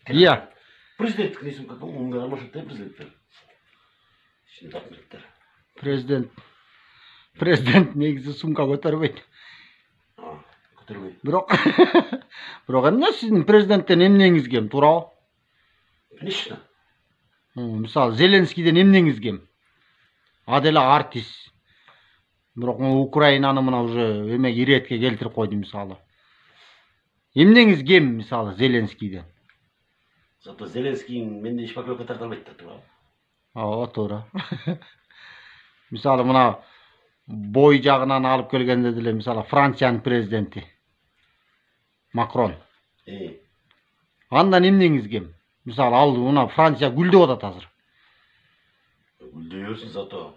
Iya. Президенттік несін как ондай алмашаттай президенттер. Şimdi документтер. Президент негізі сумка көтербейді. Көтербейді. Бирок эмне сиздин президенттен эмнеңиз кем, туурабы? Конечно. Мисалы Зеленскийден эмнеңиз кем? А деле артист. Бирок Украинаны мына уже эме иретке келтирип койду мисалы. Эмнеңиз кем мисалы Зеленскийден? Зато Зеленскийин менде ишпаклыкка тарта албайт да, туурабы? Ооба, туура. Мисалы мына бой жагынан алып келгенде деле мисалы Франциянын президенти Макрон. Андан эмнеңиз кем? Мисалы ал мына Франция гүлдөп атат азыр. Гүлдөй берсин, зато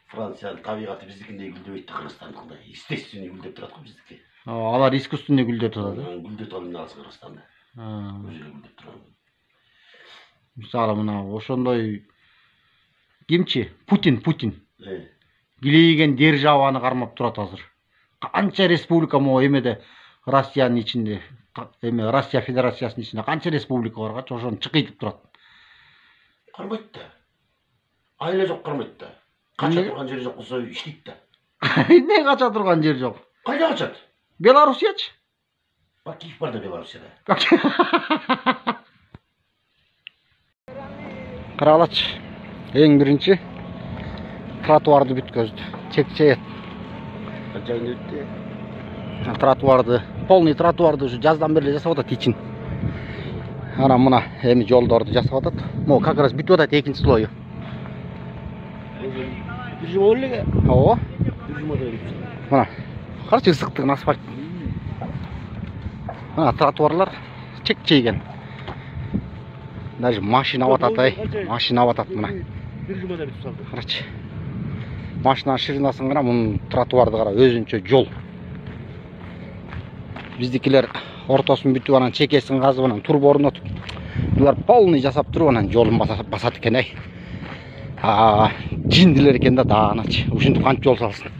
Франциянын табигаты биздикиндей гүлдөбөйт да, Кыргызстандыкындай. Естественный гүлдөп турат го биздики. Алар искусственный гүлдөп турат. Гүлдөтүп алып алсы Кыргызстанда. Өзү гүлдөп турат. Мисалы мына ошондой кимчи? Путин. Килейген державаны кармап турат азыр. Канча республика могу эмеде Россиянын ичинде, Россия Федерациясынын ичинде канча республика баргачы ошону чыкыйтып турат. Кармайт да. Айла жок кармайт да. Кача турган жери жок болсо иштейт да. Эмне кача турган жер жок? Кайда качат? Белоруссиячы? Бакиев бар да Белоруссияда. Карагылачы. Эң биринчи тротуарды бүткөздү. Чекчейет. Канча өттү? Тротуарды, полный тротуарды уже жаздан бери жасап атат ичин. Ана мына эми жолдорду жасап атат. Могу как раз бүтүп атат экинчи слою. Бир жума болду эле. Ооба. Бир жума да эле. Мына карачы ысыктыгын асфальт. Мына тротуарлар чекчейген. Даже машина батат, машина батат мына. Бир жума да бүтүп салды. Карачы. Машинанын ширинасын кара, мунун тротуарды кара, өзүнчө жол. Биздикилер ортосун бүтүп анан чекесин казып анан турбу орнотуп, булар полный жасап туруп анан жолун басат экен, Жиндилер экен да дааначы. Ушинтип кантип жол салсын.